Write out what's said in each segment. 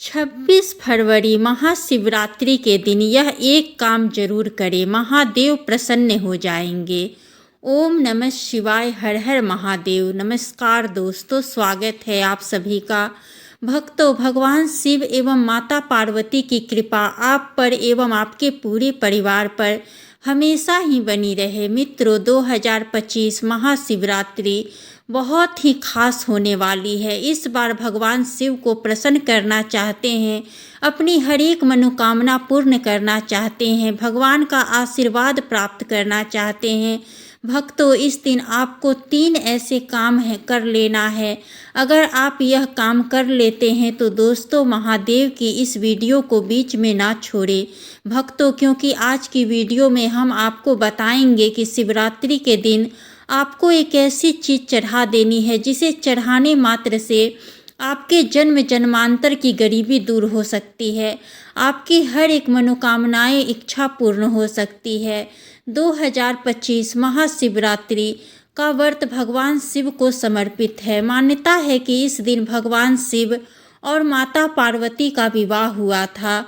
26 फरवरी महाशिवरात्रि के दिन यह एक काम जरूर करें, महादेव प्रसन्न हो जाएंगे। ओम नमः शिवाय, हर हर महादेव। नमस्कार दोस्तों, स्वागत है आप सभी का। भक्तों, भगवान शिव एवं माता पार्वती की कृपा आप पर एवं आपके पूरे परिवार पर हमेशा ही बनी रहे। मित्रों, 2025 महाशिवरात्रि बहुत ही खास होने वाली है। इस बार भगवान शिव को प्रसन्न करना चाहते हैं, अपनी हर एक मनोकामना पूर्ण करना चाहते हैं, भगवान का आशीर्वाद प्राप्त करना चाहते हैं। भक्तों, इस दिन आपको 3 ऐसे काम कर लेना है। अगर आप यह काम कर लेते हैं तो दोस्तों, महादेव की इस वीडियो को बीच में ना छोड़ें भक्तों, क्योंकि आज की वीडियो में हम आपको बताएंगे कि शिवरात्रि के दिन आपको एक ऐसी चीज़ चढ़ा देनी है जिसे चढ़ाने मात्र से आपके जन्म जन्मांतर की गरीबी दूर हो सकती है, आपकी हर एक मनोकामनाएं इच्छा पूर्ण हो सकती है। 2025 महाशिवरात्रि का व्रत भगवान शिव को समर्पित है। मान्यता है कि इस दिन भगवान शिव और माता पार्वती का विवाह हुआ था।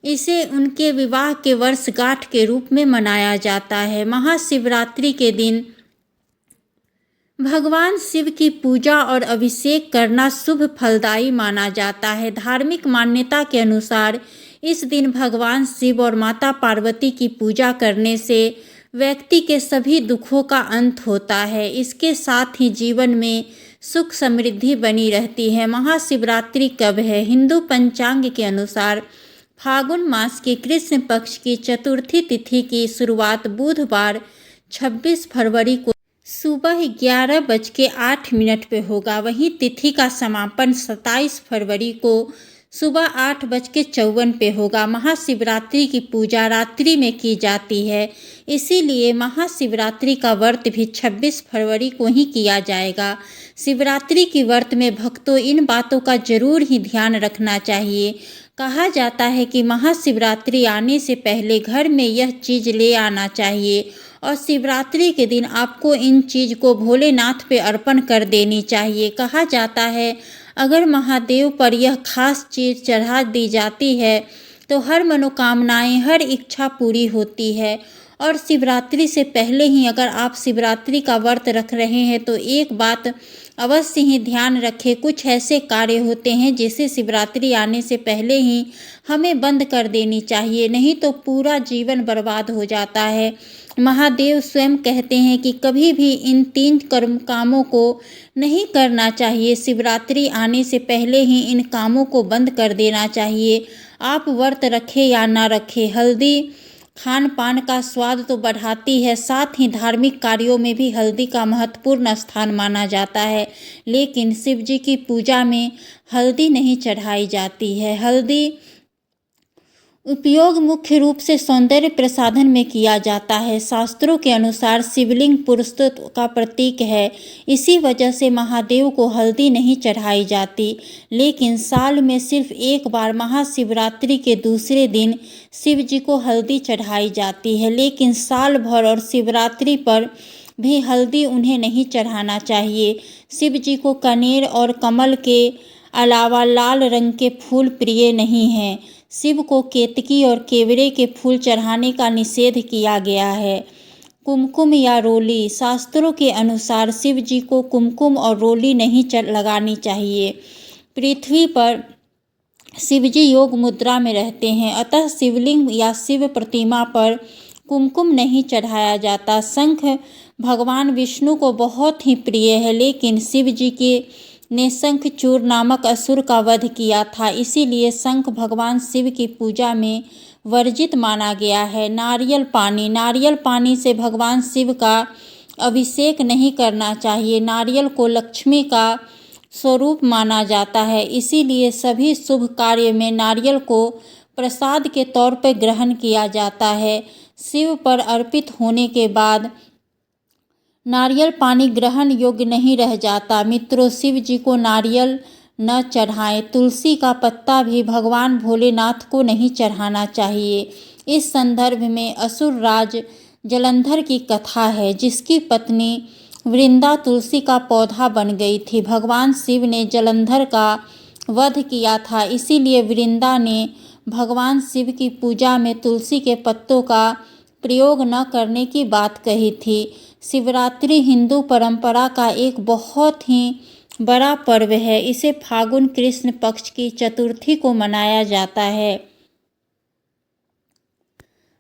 इसे उनके विवाह के वर्षगांठ के रूप में मनाया जाता है। महाशिवरात्रि के दिन भगवान शिव की पूजा और अभिषेक करना शुभ फलदायी माना जाता है। धार्मिक मान्यता के अनुसार इस दिन भगवान शिव और माता पार्वती की पूजा करने से व्यक्ति के सभी दुखों का अंत होता है। इसके साथ ही जीवन में सुख समृद्धि बनी रहती है। महाशिवरात्रि कब है? हिंदू पंचांग के अनुसार फागुन मास के कृष्ण पक्ष की चतुर्थी तिथि की शुरुआत बुधवार 26 फरवरी को सुबह 11:08 पे होगा। वहीं तिथि का समापन 27 फरवरी को सुबह 8:54 पे होगा। महाशिवरात्रि की पूजा रात्रि में की जाती है, इसीलिए महाशिवरात्रि का व्रत भी 26 फरवरी को ही किया जाएगा। शिवरात्रि की व्रत में भक्तों इन बातों का जरूर ही ध्यान रखना चाहिए। कहा जाता है कि महाशिवरात्रि आने से पहले घर में यह चीज़ ले आना चाहिए और शिवरात्रि के दिन आपको इन चीज़ को भोलेनाथ पे अर्पण कर देनी चाहिए। कहा जाता है अगर महादेव पर यह खास चीज़ चढ़ा दी जाती है तो हर मनोकामनाएं, हर इच्छा पूरी होती है। और शिवरात्रि से पहले ही अगर आप शिवरात्रि का व्रत रख रहे हैं तो एक बात अवश्य ही ध्यान रखें, कुछ ऐसे कार्य होते हैं जिसे शिवरात्रि आने से पहले ही हमें बंद कर देनी चाहिए, नहीं तो पूरा जीवन बर्बाद हो जाता है। महादेव स्वयं कहते हैं कि कभी भी इन 3 कामों को नहीं करना चाहिए। शिवरात्रि आने से पहले ही इन कामों को बंद कर देना चाहिए। आप व्रत रखें या ना रखें, हल्दी खान पान का स्वाद तो बढ़ाती है, साथ ही धार्मिक कार्यों में भी हल्दी का महत्वपूर्ण स्थान माना जाता है। लेकिन शिव जी की पूजा में हल्दी नहीं चढ़ाई जाती है। हल्दी उपयोग मुख्य रूप से सौंदर्य प्रसाधन में किया जाता है। शास्त्रों के अनुसार शिवलिंग पुरुषत्व का प्रतीक है, इसी वजह से महादेव को हल्दी नहीं चढ़ाई जाती। लेकिन साल में सिर्फ एक बार महाशिवरात्रि के दूसरे दिन शिव जी को हल्दी चढ़ाई जाती है, लेकिन साल भर और शिवरात्रि पर भी हल्दी उन्हें नहीं चढ़ाना चाहिए। शिव जी को कनेर और कमल के अलावा लाल रंग के फूल प्रिय नहीं हैं। शिव को केतकी और केवड़े के फूल चढ़ाने का निषेध किया गया है। कुमकुम या रोली, शास्त्रों के अनुसार शिव जी को कुमकुम और रोली नहीं लगानी चाहिए। पृथ्वी पर शिव जी योग मुद्रा में रहते हैं, अतः शिवलिंग या शिव प्रतिमा पर कुमकुम नहीं चढ़ाया जाता। शंख भगवान विष्णु को बहुत ही प्रिय है, लेकिन शिव जी ने शंखचूड़ नामक असुर का वध किया था, इसीलिए शंख भगवान शिव की पूजा में वर्जित माना गया है। नारियल पानी से भगवान शिव का अभिषेक नहीं करना चाहिए। नारियल को लक्ष्मी का स्वरूप माना जाता है, इसीलिए सभी शुभ कार्य में नारियल को प्रसाद के तौर पर ग्रहण किया जाता है। शिव पर अर्पित होने के बाद नारियल पानी ग्रहण योग्य नहीं रह जाता। मित्रों, शिव जी को नारियल न चढ़ाएं। तुलसी का पत्ता भी भगवान भोलेनाथ को नहीं चढ़ाना चाहिए। इस संदर्भ में असुर राज जलंधर की कथा है, जिसकी पत्नी वृंदा तुलसी का पौधा बन गई थी। भगवान शिव ने जलंधर का वध किया था। इसीलिए वृंदा ने भगवान शिव की पूजा में तुलसी के पत्तों का प्रयोग न करने की बात कही थी। शिवरात्रि हिंदू परंपरा का एक बहुत ही बड़ा पर्व है। इसे फाल्गुन कृष्ण पक्ष की चतुर्थी को मनाया जाता है।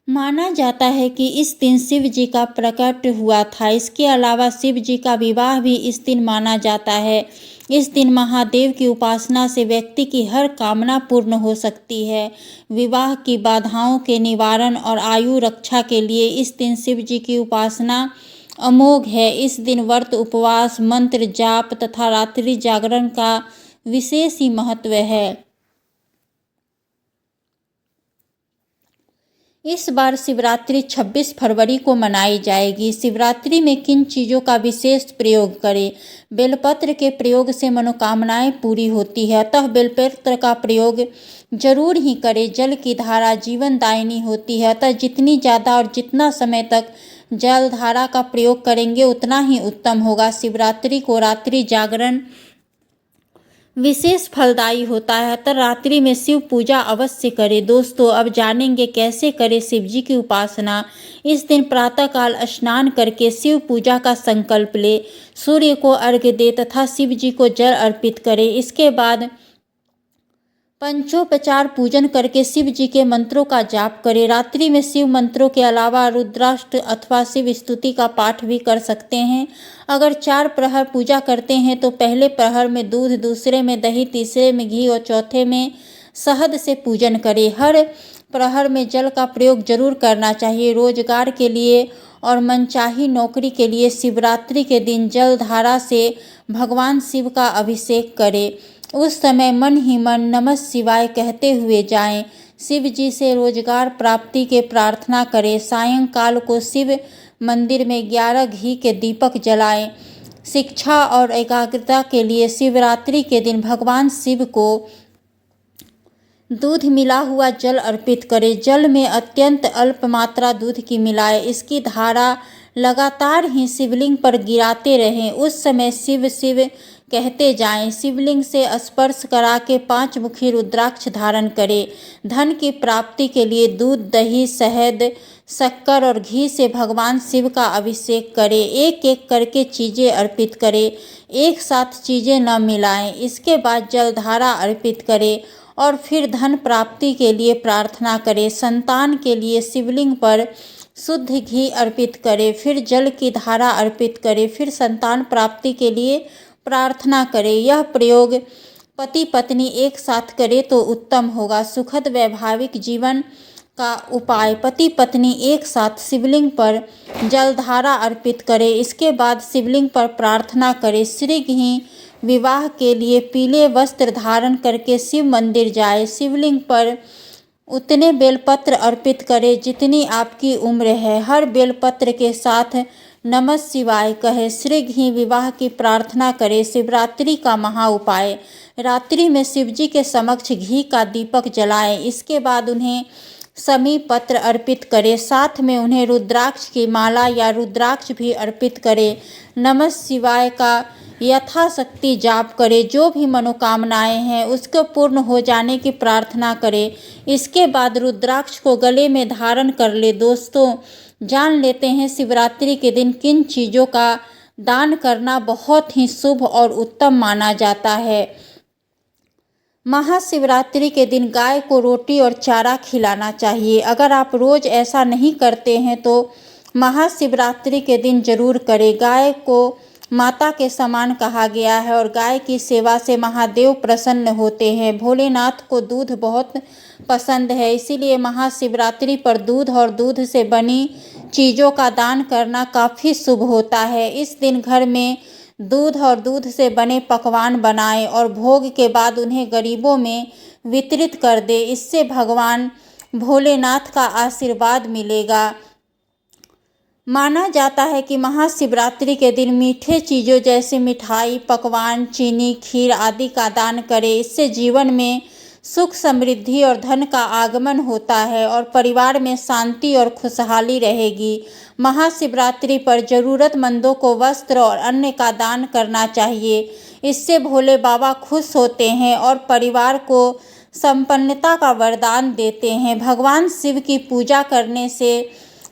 माना जाता है कि इस दिन शिव जी का प्रकट हुआ था। इसके अलावा शिव जी का विवाह भी इस दिन माना जाता है। इस दिन महादेव की उपासना से व्यक्ति की हर कामना पूर्ण हो सकती है। विवाह की बाधाओं के निवारण और आयु रक्षा के लिए इस दिन शिव जी की उपासना अमोघ है। इस दिन व्रत, उपवास, मंत्र जाप तथा रात्रि जागरण का विशेष ही महत्व है। इस बार शिवरात्रि 26 फरवरी को मनाई जाएगी। शिवरात्रि में किन चीज़ों का विशेष प्रयोग करें? बेलपत्र के प्रयोग से मनोकामनाएं पूरी होती है, अतः बेलपत्र का प्रयोग जरूर ही करें। जल की धारा जीवनदायिनी होती है, अतः जितनी ज़्यादा और जितना समय तक जल धारा का प्रयोग करेंगे उतना ही उत्तम होगा। शिवरात्रि को रात्रि जागरण विशेष फलदायी होता है, अतः रात्रि में शिव पूजा अवश्य करें। दोस्तों, अब जानेंगे कैसे करें शिव जी की उपासना। इस दिन प्रातःकाल स्नान करके शिव पूजा का संकल्प ले, सूर्य को अर्घ्य दे तथा शिव जी को जल अर्पित करें। इसके बाद पंचोपचार पूजन करके शिव जी के मंत्रों का जाप करें। रात्रि में शिव मंत्रों के अलावा रुद्राष्टक अथवा शिव स्तुति का पाठ भी कर सकते हैं। अगर 4 प्रहर पूजा करते हैं तो पहले प्रहर में दूध, दूसरे में दही, तीसरे में घी और चौथे में शहद से पूजन करें। हर प्रहर में जल का प्रयोग जरूर करना चाहिए। रोजगार के लिए और मनचाही नौकरी के लिए शिवरात्रि के दिन जल धारा से भगवान शिव का अभिषेक करें। उस समय मन ही मन नमः शिवाय कहते हुए जाएं। शिव जी से रोजगार प्राप्ति के प्रार्थना करें। सायंकाल को शिव मंदिर में 11 घी के दीपक जलाएं। शिक्षा और एकाग्रता के लिए शिवरात्रि के दिन भगवान शिव को दूध मिला हुआ जल अर्पित करें। जल में अत्यंत अल्प मात्रा दूध की मिलाएं। इसकी धारा लगातार ही शिवलिंग पर गिराते रहें। उस समय शिव शिव कहते जाएं। शिवलिंग से स्पर्श करा के 5 मुखी रुद्राक्ष धारण करें। धन की प्राप्ति के लिए दूध, दही, शहद, शक्कर और घी से भगवान शिव का अभिषेक करें। एक एक करके चीज़ें अर्पित करें, एक साथ चीज़ें न मिलाएं। इसके बाद जलधारा अर्पित करें और फिर धन प्राप्ति के लिए प्रार्थना करें। संतान के लिए शिवलिंग पर शुद्ध घी अर्पित करें, फिर जल की धारा अर्पित करें, फिर संतान प्राप्ति के लिए प्रार्थना करें। यह प्रयोग पति पत्नी एक साथ करें तो उत्तम होगा। सुखद वैवाहिक जीवन का उपाय: पति पत्नी एक साथ शिवलिंग पर जलधारा अर्पित करें। इसके बाद शिवलिंग पर प्रार्थना करें। शीघ्र ही विवाह के लिए पीले वस्त्र धारण करके शिव मंदिर जाए। शिवलिंग पर उतने बेलपत्र अर्पित करें जितनी आपकी उम्र है। हर बेलपत्र के साथ नमः शिवाय कहे। शीघ्र ही विवाह की प्रार्थना करें। शिवरात्रि का महा उपाय: रात्रि में शिव जी के समक्ष घी का दीपक जलाएं। इसके बाद उन्हें समी पत्र अर्पित करें। साथ में उन्हें रुद्राक्ष की माला या रुद्राक्ष भी अर्पित करें। नमः शिवाय का यथाशक्ति जाप करें। जो भी मनोकामनाएं हैं उसके पूर्ण हो जाने की प्रार्थना करें। इसके बाद रुद्राक्ष को गले में धारण कर ले। दोस्तों, जान लेते हैं शिवरात्रि के दिन किन चीज़ों का दान करना बहुत ही शुभ और उत्तम माना जाता है। महाशिवरात्रि के दिन गाय को रोटी और चारा खिलाना चाहिए। अगर आप रोज़ ऐसा नहीं करते हैं तो महाशिवरात्रि के दिन जरूर करें। गाय को माता के समान कहा गया है और गाय की सेवा से महादेव प्रसन्न होते हैं। भोलेनाथ को दूध बहुत पसंद है, इसीलिए महाशिवरात्रि पर दूध और दूध से बनी चीज़ों का दान करना काफ़ी शुभ होता है। इस दिन घर में दूध और दूध से बने पकवान बनाएं और भोग के बाद उन्हें गरीबों में वितरित कर दें। इससे भगवान भोलेनाथ का आशीर्वाद मिलेगा। माना जाता है कि महाशिवरात्रि के दिन मीठे चीज़ों जैसे मिठाई, पकवान, चीनी, खीर आदि का दान करें। इससे जीवन में सुख समृद्धि और धन का आगमन होता है और परिवार में शांति और खुशहाली रहेगी। महाशिवरात्रि पर ज़रूरतमंदों को वस्त्र और अन्न का दान करना चाहिए। इससे भोले बाबा खुश होते हैं और परिवार को संपन्नता का वरदान देते हैं। भगवान शिव की पूजा करने से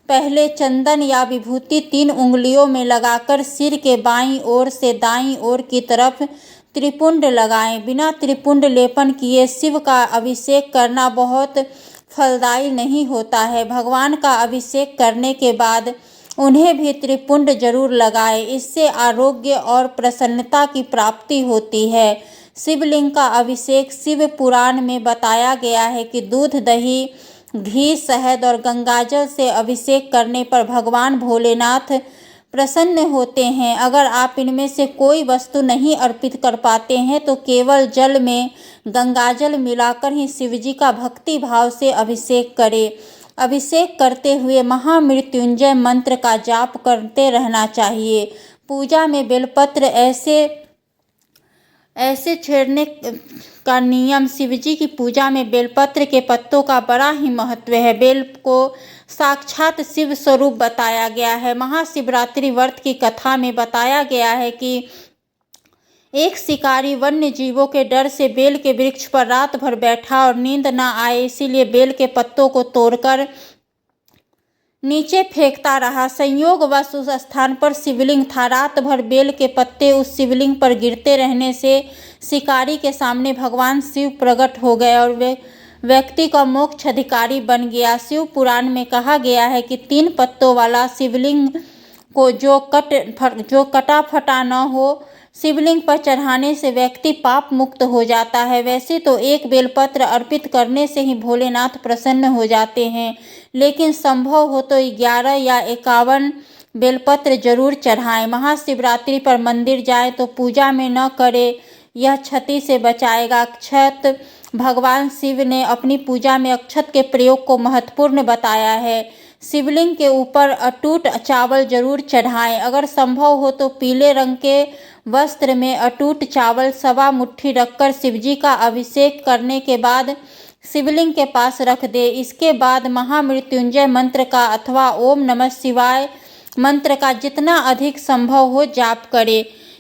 पहले चंदन या विभूति 3 उंगलियों में लगाकर सिर के बाईं ओर से दाईं ओर की तरफ त्रिपुंड लगाएं। बिना त्रिपुंड लेपन किए शिव का अभिषेक करना बहुत फलदायी नहीं होता है। भगवान का अभिषेक करने के बाद उन्हें भी त्रिपुंड जरूर लगाएं। इससे आरोग्य और प्रसन्नता की प्राप्ति होती है। शिवलिंग का अभिषेक शिव पुराण में बताया गया है कि दूध, दही, घी, शहद और गंगाजल से अभिषेक करने पर भगवान भोलेनाथ प्रसन्न होते हैं। अगर आप इनमें से कोई वस्तु नहीं अर्पित कर पाते हैं तो केवल जल में गंगाजल मिलाकर ही शिवजी का भक्ति भाव से अभिषेक करें। अभिषेक करते हुए महामृत्युंजय मंत्र का जाप करते रहना चाहिए। पूजा में बेलपत्र ऐसे छेड़ने का नियम। शिवजी की पूजा में बेलपत्र के पत्तों का बड़ा ही महत्व है। बेल को साक्षात शिव स्वरूप बताया गया है। महाशिवरात्रि व्रत की कथा में बताया गया है कि एक शिकारी वन्य जीवों के डर से बेल के वृक्ष पर रात भर बैठा और नींद न आए, इसीलिए बेल के पत्तों को तोड़कर नीचे फेंकता रहा। संयोगवश उस स्थान पर शिवलिंग था। रात भर बेल के पत्ते उस शिवलिंग पर गिरते रहने से शिकारी के सामने भगवान शिव प्रकट हो गए और वे व्यक्ति का मोक्ष अधिकारी बन गया। शिव पुराण में कहा गया है कि 3 पत्तों वाला शिवलिंग को जो कटा फटा न हो, शिवलिंग पर चढ़ाने से व्यक्ति पाप मुक्त हो जाता है। वैसे तो एक बेलपत्र अर्पित करने से ही भोलेनाथ प्रसन्न हो जाते हैं, लेकिन संभव हो तो 11 या 51 बेलपत्र जरूर चढ़ाएं। महाशिवरात्रि पर मंदिर जाए तो पूजा में न करे, यह क्षति से बचाएगा। अक्षत, भगवान शिव ने अपनी पूजा में अक्षत के प्रयोग को महत्वपूर्ण बताया है। शिवलिंग के ऊपर अटूट चावल जरूर चढ़ाएं। अगर संभव हो तो पीले रंग के वस्त्र में अटूट चावल 1.25 मुट्ठी रखकर शिवजी का अभिषेक करने के बाद शिवलिंग के पास रख दे। इसके बाद महामृत्युंजय मंत्र का अथवा ओम नमः शिवाय मंत्र का जितना अधिक संभव हो जाप करे।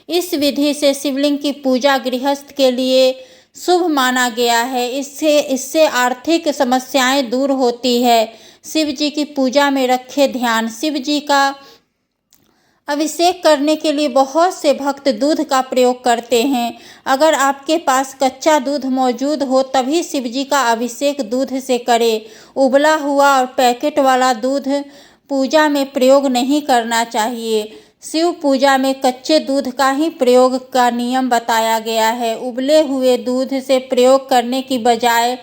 इस विधि से शिवलिंग की पूजा गृहस्थ के लिए शुभ माना गया है। इससे आर्थिक समस्याएं दूर होती है। शिव जी की पूजा में रखे ध्यान। शिव जी का अभिषेक करने के लिए बहुत से भक्त दूध का प्रयोग करते हैं। अगर आपके पास कच्चा दूध मौजूद हो तभी शिव जी का अभिषेक दूध से करें। उबला हुआ और पैकेट वाला दूध पूजा में प्रयोग नहीं करना चाहिए। शिव पूजा में कच्चे दूध का ही प्रयोग का नियम बताया गया है। उबले हुए दूध से प्रयोग करने की बजाय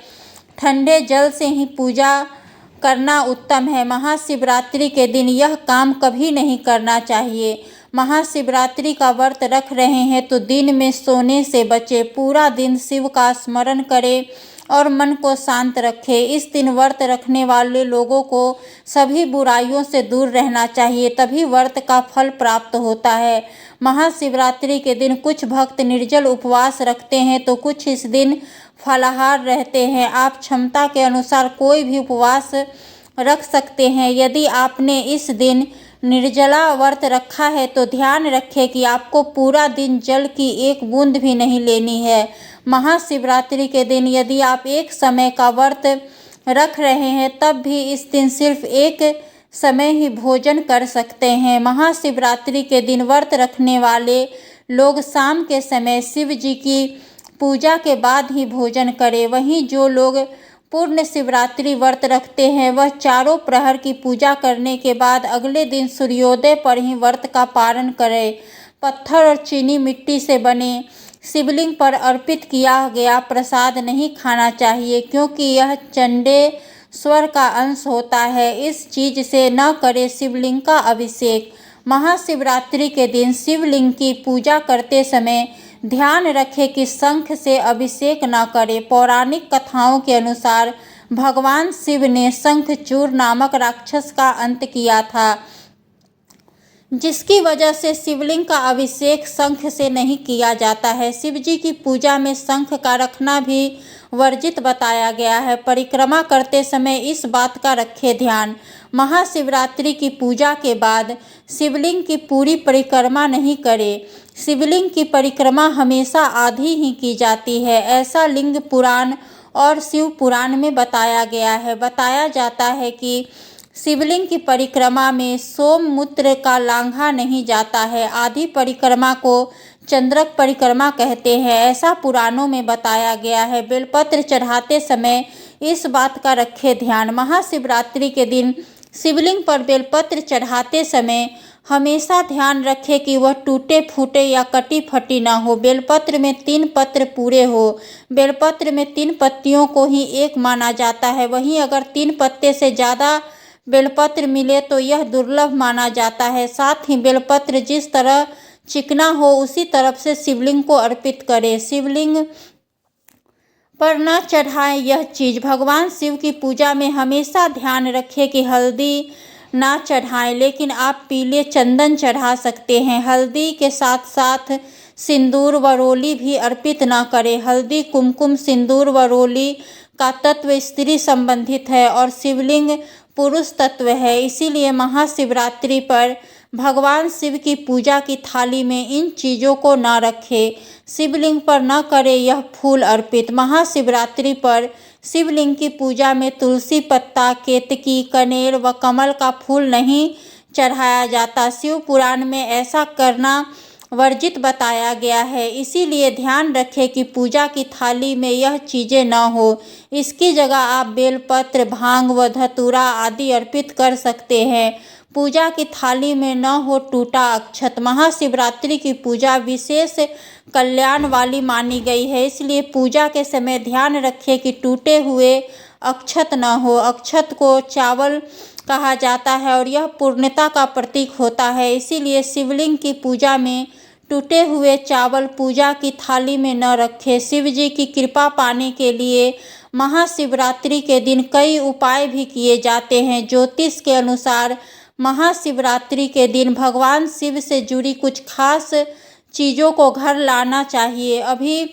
ठंडे जल से ही पूजा करना उत्तम है। महाशिवरात्रि के दिन यह काम कभी नहीं करना चाहिए। महाशिवरात्रि का व्रत रख रहे हैं तो दिन में सोने से बचे। पूरा दिन शिव का स्मरण करें और मन को शांत रखें। इस दिन व्रत रखने वाले लोगों को सभी बुराइयों से दूर रहना चाहिए, तभी व्रत का फल प्राप्त होता है। महाशिवरात्रि के दिन कुछ भक्त निर्जल उपवास रखते हैं तो कुछ इस दिन फलाहार रहते हैं। आप क्षमता के अनुसार कोई भी उपवास रख सकते हैं। यदि आपने इस दिन निर्जला व्रत रखा है तो ध्यान रखें कि आपको पूरा दिन जल की एक बूंद भी नहीं लेनी है। महाशिवरात्रि के दिन यदि आप एक समय का व्रत रख रहे हैं तब भी इस दिन सिर्फ एक समय ही भोजन कर सकते हैं। महाशिवरात्रि के दिन व्रत रखने वाले लोग शाम के समय शिव जी की पूजा के बाद ही भोजन करें। वहीं जो लोग पूर्ण शिवरात्रि व्रत रखते हैं वह चारों प्रहर की पूजा करने के बाद अगले दिन सूर्योदय पर ही व्रत का पारण करें। पत्थर और चीनी मिट्टी से बने शिवलिंग पर अर्पित किया गया प्रसाद नहीं खाना चाहिए, क्योंकि यह चंडेश्वर का अंश होता है। इस चीज से न करें शिवलिंग का अभिषेक। महाशिवरात्रि के दिन शिवलिंग की पूजा करते समय ध्यान रखें कि शंख से अभिषेक न करें। पौराणिक कथाओं के अनुसार भगवान शिव ने शंखचूर नामक राक्षस का अंत किया था। जिसकी वजह से शिवलिंग का अभिषेक शंख से नहीं किया जाता है। शिव जी की पूजा में शंख का रखना भी वर्जित बताया गया है। परिक्रमा करते समय इस बात का रखें ध्यान। महाशिवरात्रि की पूजा के बाद शिवलिंग की पूरी परिक्रमा नहीं करें। शिवलिंग की परिक्रमा हमेशा आधी ही की जाती है, ऐसा लिंग पुराण और शिव पुराण में बताया गया है। बताया जाता है कि शिवलिंग की परिक्रमा में सोममूत्र का लांघा नहीं जाता है। आधी परिक्रमा को चंद्रक परिक्रमा कहते हैं, ऐसा पुराणों में बताया गया है। बेलपत्र चढ़ाते समय इस बात का रखें ध्यान। महाशिवरात्रि के दिन शिवलिंग पर बेलपत्र चढ़ाते समय हमेशा ध्यान रखें कि वह टूटे फूटे या कटी फटी ना हो। बेलपत्र में 3 पत्र पूरे हो। बेलपत्र में 3 पत्तियों को ही एक माना जाता है। वहीं अगर 3 पत्ते से ज़्यादा बेलपत्र मिले तो यह दुर्लभ माना जाता है। साथ ही बेलपत्र जिस तरह चिकना हो उसी तरफ से शिवलिंग को अर्पित करें। शिवलिंग पर न चढ़ाएं यह चीज़। भगवान शिव की पूजा में हमेशा ध्यान रखें कि हल्दी ना चढ़ाएं, लेकिन आप पीले चंदन चढ़ा सकते हैं। हल्दी के साथ साथ सिंदूर व रोली भी अर्पित न करें। हल्दी, कुमकुम, सिंदूर व रोली का तत्व स्त्री संबंधित है और शिवलिंग पुरुष तत्व है। इसीलिए महाशिवरात्रि पर भगवान शिव की पूजा की थाली में इन चीज़ों को न रखें। शिवलिंग पर न करें यह फूल अर्पित। महाशिवरात्रि पर शिवलिंग की पूजा में तुलसी पत्ता, केतकी, कनेर व कमल का फूल नहीं चढ़ाया जाता। शिव पुराण में ऐसा करना वर्जित बताया गया है। इसीलिए ध्यान रखें कि पूजा की थाली में यह चीज़ें न हो। इसकी जगह आप बेलपत्र, भांग व धतूरा आदि अर्पित कर सकते हैं। पूजा की थाली में न हो टूटा अक्षत। महाशिवरात्रि की पूजा विशेष कल्याण वाली मानी गई है, इसलिए पूजा के समय ध्यान रखें कि टूटे हुए अक्षत न हो। अक्षत को चावल कहा जाता है और यह पूर्णता का प्रतीक होता है। इसीलिए शिवलिंग की पूजा में टूटे हुए चावल पूजा की थाली में न रखें। शिव जी की कृपा पाने के लिए महाशिवरात्रि के दिन कई उपाय भी किए जाते हैं। ज्योतिष के अनुसार महाशिवरात्रि के दिन भगवान शिव से जुड़ी कुछ खास चीज़ों को घर लाना चाहिए। अभी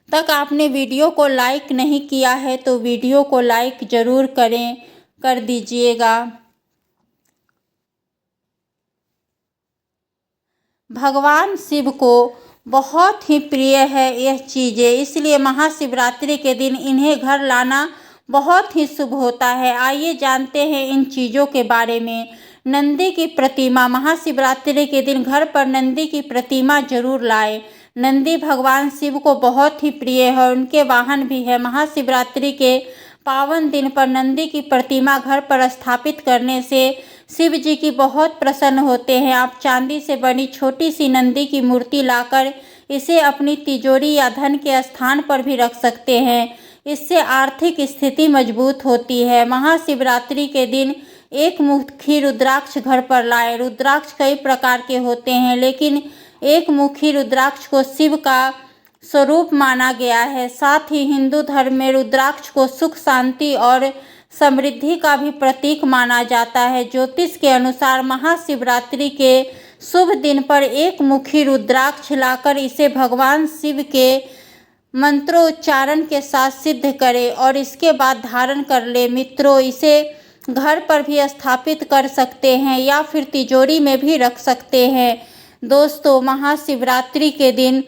तक आपने वीडियो को लाइक नहीं किया है तो वीडियो को लाइक ज़रूर कर दीजिएगा। भगवान शिव को बहुत ही प्रिय है यह चीज़ें, इसलिए महाशिवरात्रि के दिन इन्हें घर लाना बहुत ही शुभ होता है। आइए जानते हैं इन चीज़ों के बारे में। नंदी की प्रतिमा। महाशिवरात्रि के दिन घर पर नंदी की प्रतिमा जरूर लाएं। नंदी भगवान शिव को बहुत ही प्रिय है, उनके वाहन भी है। महाशिवरात्रि के पावन दिन पर नंदी की प्रतिमा घर पर स्थापित करने से शिव जी की बहुत प्रसन्न होते हैं। आप चांदी से बनी छोटी सी नंदी की मूर्ति लाकर इसे अपनी तिजोरी या धन के स्थान पर भी रख सकते हैं। इससे आर्थिक स्थिति मजबूत होती है। महाशिवरात्रि के दिन एक मुखी रुद्राक्ष घर पर लाएं। रुद्राक्ष कई प्रकार के होते हैं, लेकिन एक मुखी रुद्राक्ष को शिव का स्वरूप माना गया है। साथ ही हिंदू धर्म में रुद्राक्ष को सुख, शांति और समृद्धि का भी प्रतीक माना जाता है। ज्योतिष के अनुसार महाशिवरात्रि के शुभ दिन पर एक मुखी रुद्राक्ष लाकर इसे भगवान शिव के मंत्रोच्चारण के साथ सिद्ध करें और इसके बाद धारण कर ले। मित्रों, इसे घर पर भी स्थापित कर सकते हैं या फिर तिजोरी में भी रख सकते हैं। दोस्तों, महाशिवरात्रि के दिन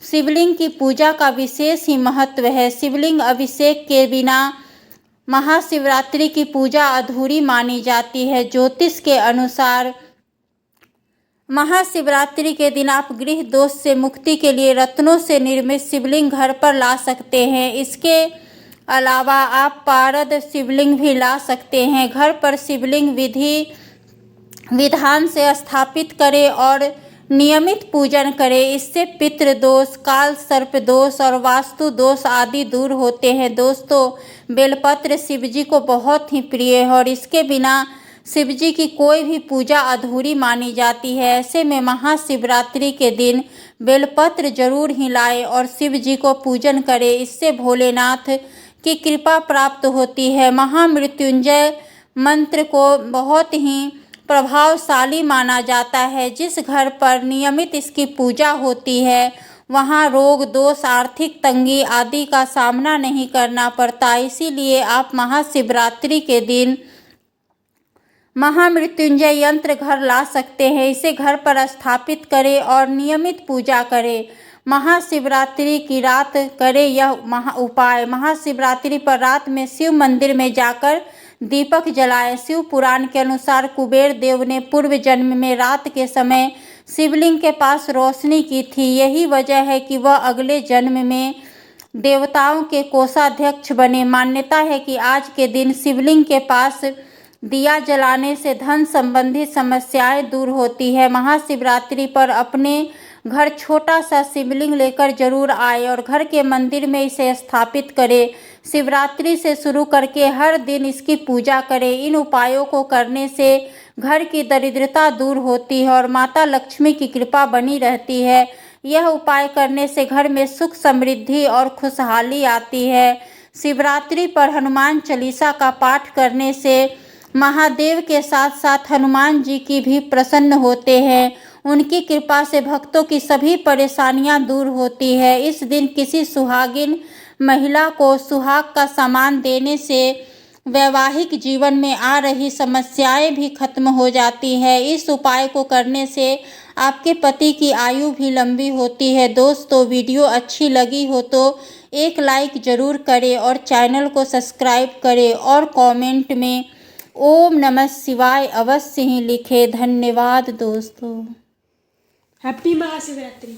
शिवलिंग की पूजा का विशेष ही महत्व है। शिवलिंग अभिषेक के बिना महाशिवरात्रि की पूजा अधूरी मानी जाती है। ज्योतिष के अनुसार महाशिवरात्रि के दिन आप गृह दोष से मुक्ति के लिए रत्नों से निर्मित शिवलिंग घर पर ला सकते हैं। इसके अलावा आप पारद शिवलिंग भी ला सकते हैं। घर पर शिवलिंग विधि विधान से स्थापित करें और नियमित पूजन करें। इससे पितृ दोष, काल सर्प दोष और वास्तु दोष आदि दूर होते हैं। दोस्तों, बेलपत्र शिव जी को बहुत ही प्रिय है और इसके बिना शिव जी की कोई भी पूजा अधूरी मानी जाती है। ऐसे में महाशिवरात्रि के दिन बेलपत्र जरूर ही लाएं और शिव जी को पूजन करें। इससे भोलेनाथ की कृपा प्राप्त होती है। महामृत्युंजय मंत्र को बहुत ही प्रभावशाली माना जाता है। जिस घर पर नियमित इसकी पूजा होती है वहाँ रोग, दोष, आर्थिक तंगी आदि का सामना नहीं करना पड़ता। इसीलिए आप महाशिवरात्रि के दिन महामृत्युंजय यंत्र घर ला सकते हैं। इसे घर पर स्थापित करें और नियमित पूजा करें। महाशिवरात्रि की रात करें यह उपाय। महाशिवरात्रि पर रात में शिव मंदिर में जाकर दीपक जलाएं। शिव पुराण के अनुसार कुबेर देव ने पूर्व जन्म में रात के समय शिवलिंग के पास रोशनी की थी। यही वजह है कि वह अगले जन्म में देवताओं के कोषाध्यक्ष बने। मान्यता है कि आज के दिन शिवलिंग के पास दिया जलाने से धन संबंधी समस्याएं दूर होती है। महाशिवरात्रि पर अपने घर छोटा सा शिवलिंग लेकर जरूर आए और घर के मंदिर में इसे स्थापित करें। शिवरात्रि से शुरू करके हर दिन इसकी पूजा करें। इन उपायों को करने से घर की दरिद्रता दूर होती है और माता लक्ष्मी की कृपा बनी रहती है। यह उपाय करने से घर में सुख, समृद्धि और खुशहाली आती है। शिवरात्रि पर हनुमान चालीसा का पाठ करने से महादेव के साथ साथ हनुमान जी की भी प्रसन्न होते हैं। उनकी कृपा से भक्तों की सभी परेशानियां दूर होती है। इस दिन किसी सुहागिन महिला को सुहाग का सामान देने से वैवाहिक जीवन में आ रही समस्याएं भी खत्म हो जाती है। इस उपाय को करने से आपके पति की आयु भी लंबी होती है। दोस्तों, वीडियो अच्छी लगी हो तो एक लाइक ज़रूर करें और चैनल को सब्सक्राइब करें और कमेंट में ओम नमः शिवाय अवश्य ही लिखें। धन्यवाद दोस्तों। हैप्पी महाशिवरात्रि।